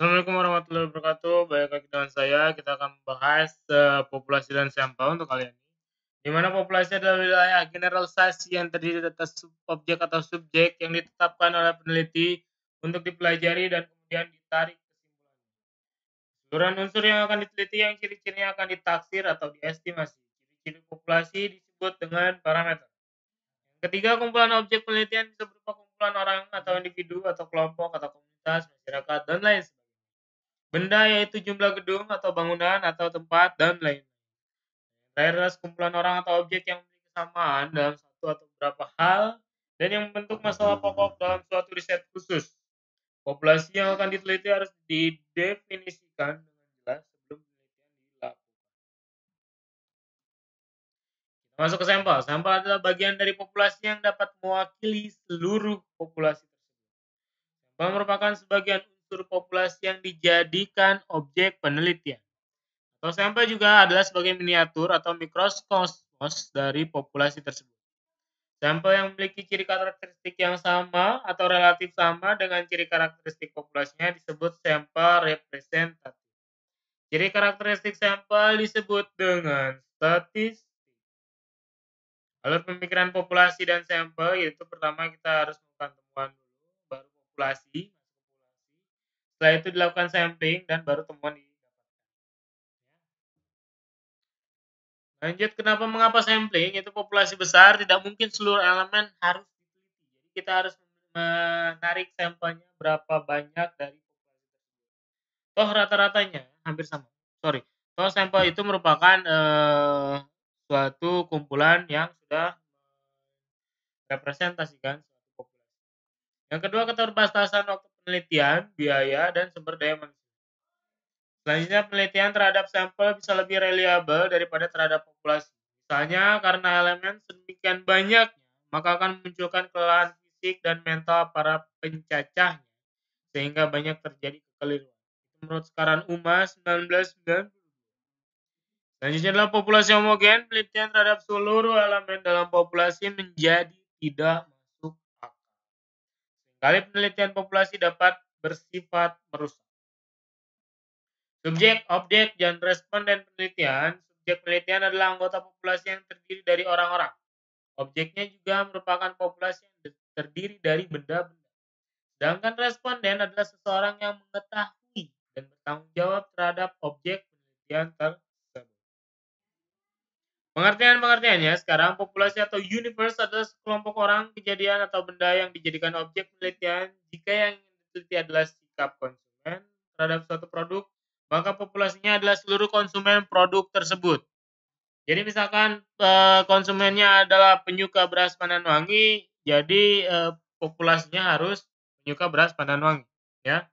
Assalamualaikum warahmatullahi wabarakatuh. Balik lagi dengan saya. Kita akan membahas populasi dan sampel untuk kali ini. Di mana populasi adalah wilayah generalisasi yang terdiri atas objek atau subjek yang ditetapkan oleh peneliti untuk dipelajari dan kemudian ditarik kesimpulan. Keseluruhan unsur yang akan diteliti yang ciri-cirinya akan ditaksir atau diestimasi. Ciri-ciri populasi disebut dengan parameter. Ketiga, kumpulan objek penelitian bisa berupa kumpulan orang atau individu atau kelompok atau komunitas, masyarakat, dan lain sebagainya. Benda yaitu jumlah gedung atau bangunan atau tempat dan lain. Terakhir adalah sekumpulan orang atau objek yang memiliki kesamaan dalam satu atau beberapa hal dan yang membentuk masalah pokok dalam suatu riset khusus. Populasi yang akan diteliti harus didefinisikan dengan jelas sebelum penelitian dilakukan. Kita masuk ke sampel. Sampel adalah bagian dari populasi yang dapat mewakili seluruh populasi tersebut. Sampel merupakan sebagian unsur populasi yang dijadikan objek penelitian. Atau sampel juga adalah sebagai miniatur atau mikrokosmos dari populasi tersebut. Sampel yang memiliki ciri karakteristik yang sama atau relatif sama dengan ciri karakteristik populasinya disebut sampel representatif. Ciri karakteristik sampel disebut dengan statistik. Alur pemikiran populasi dan sampel yaitu pertama kita harus melakukan temuan dulu, baru populasi. Setelah itu dilakukan sampling dan baru temuan didapatkan. Lanjut, mengapa sampling? Itu populasi besar, tidak mungkin seluruh elemen harus diteliti. Jadi kita harus menarik sampelnya berapa banyak dari populasi tersebut. Toh rata-ratanya hampir sama. Toh sampel itu merupakan suatu kumpulan yang sudah merepresentasikan suatu populasi. Yang kedua, keterbatasan waktu penelitian, biaya, dan sumber daya manusia. Selanjutnya, penelitian terhadap sampel bisa lebih reliabel daripada terhadap populasi. Misalnya, karena elemen sedemikian banyaknya, maka akan memunculkan kelelahan fisik dan mental para pencacahnya, sehingga banyak terjadi kekeliruan. Itu menurut Skaran Uma 1992. Selanjutnya adalah populasi homogen. Penelitian terhadap seluruh elemen dalam populasi menjadi tidak masuk akal. Seringkali penelitian populasi dapat bersifat merusak. Subjek, objek, dan responden penelitian. Subjek penelitian adalah anggota populasi yang terdiri dari orang-orang. Objeknya juga merupakan populasi yang terdiri dari benda-benda. Sedangkan responden adalah seseorang yang mengetahui dan bertanggung jawab terhadap objek penelitian tersebut. Pengertiannya sekarang, populasi atau universe adalah sekelompok orang, kejadian, atau benda yang dijadikan objek penelitian. Jika yang ingin diteliti adalah sikap konsumen terhadap suatu produk, maka populasinya adalah seluruh konsumen produk tersebut. Jadi misalkan konsumennya adalah penyuka beras pandan wangi, jadi populasinya harus penyuka beras pandan wangi, ya.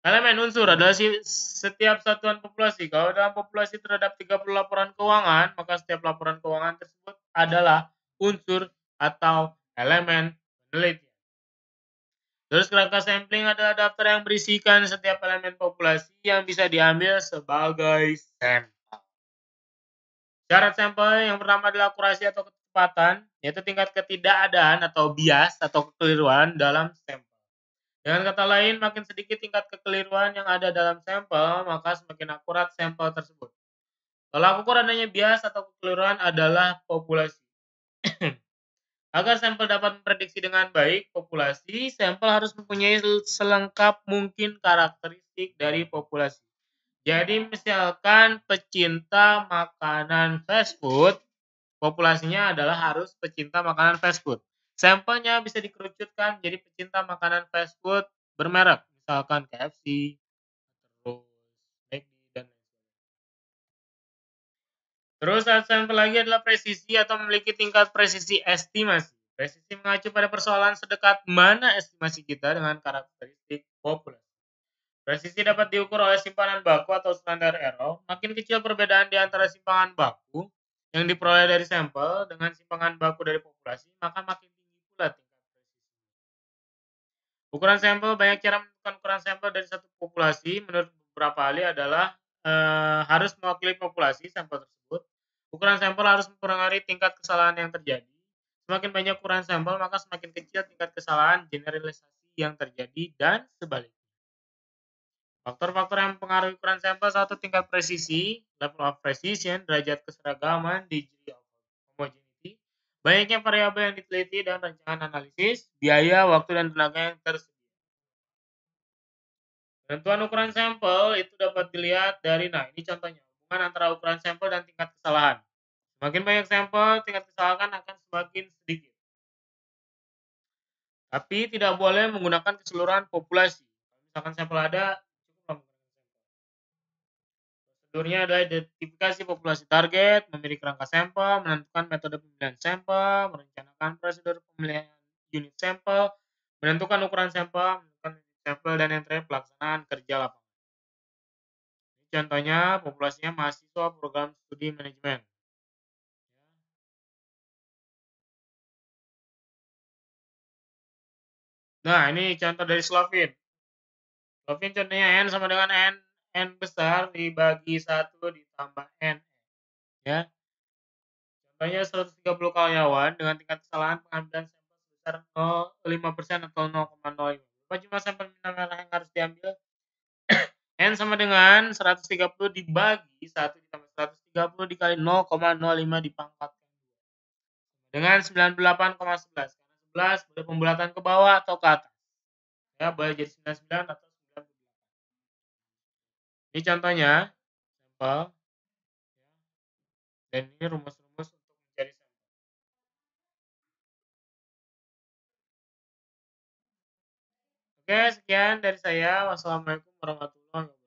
Elemen unsur adalah setiap satuan populasi. Kalau dalam populasi terhadap 30 laporan keuangan, maka setiap laporan keuangan tersebut adalah unsur atau elemen penelitian. Terus kerangka sampling adalah daftar yang berisikan setiap elemen populasi yang bisa diambil sebagai sampel. Syarat sampel yang pertama adalah akurasi atau ketepatan, yaitu tingkat ketidakadaan atau bias atau kekeliruan dalam sampel. Dengan kata lain, makin sedikit tingkat kekeliruan yang ada dalam sampel, maka semakin akurat sampel tersebut. Tolak ukur adanya bias atau kekeliruan adalah populasi. Agar sampel dapat memprediksi dengan baik populasi, sampel harus mempunyai selengkap mungkin karakteristik dari populasi. Jadi misalkan pecinta makanan fast food, populasinya adalah harus pecinta makanan fast food. Sampelnya bisa dikerucutkan jadi pecinta makanan fast food bermerek, misalkan KFC, terus McD, dan lain sebagainya. Terus sampel lagi adalah presisi atau memiliki tingkat presisi estimasi. Presisi mengacu pada persoalan sedekat mana estimasi kita dengan karakteristik populasi. Presisi dapat diukur oleh simpanan baku atau standar error. Makin kecil perbedaan di antara simpangan baku yang diperoleh dari sampel dengan simpangan baku dari populasi, maka makin tinggi pula tingkat presisi. Ukuran sampel, banyak cara menentukan ukuran sampel dari satu populasi. Menurut beberapa ahli adalah harus mewakili populasi sampel tersebut. Ukuran sampel harus mempengaruhi tingkat kesalahan yang terjadi. Semakin banyak ukuran sampel, maka semakin kecil tingkat kesalahan generalisasi yang terjadi dan sebaliknya. Faktor-faktor yang mempengaruhi ukuran sampel: satu, tingkat presisi, level of precision, derajat keseragaman, degree of homogeneity, banyaknya variabel yang diteliti dan rancangan analisis, biaya, waktu, dan tenaga yang tersedia. Penentuan ukuran sampel itu dapat dilihat dari, ini contohnya, hubungan antara ukuran sampel dan tingkat kesalahan. Semakin banyak sampel, tingkat kesalahan akan semakin sedikit. Tapi tidak boleh menggunakan keseluruhan populasi. Kalau misalkan sampel ada, cukup menggunakan sampel. Prosedurnya adalah identifikasi populasi target, memilih kerangka sampel, menentukan metode pemilihan sampel, merencanakan prosedur pemilihan unit sampel, menentukan ukuran sampel, menentukan unit sampel, dan yang terakhir pelaksanaan kerja lapangan. Ini contohnya populasinya mahasiswa program studi manajemen. Nah, ini contoh dari Slovin. Slovin contohnya N sama dengan N besar dibagi 1 ditambah N. Ya. Contohnya 130 karyawan dengan tingkat kesalahan pengambilan sampel sebesar 0,5% atau 0,05. Berapa jumlah sampel minimal yang harus diambil? N sama dengan 130 dibagi 1 ditambah 130 dikali 0,05 dipangkat dengan 98,11. Karena 11 boleh pembulatan ke bawah atau ke atas. Ya, boleh jadi 99 atau 98. Ini contohnya sampel. Dan ini rumus-rumus untuk mencari sampel. Oke, sekian dari saya. Wassalamualaikum warahmatullahi wabarakatuh.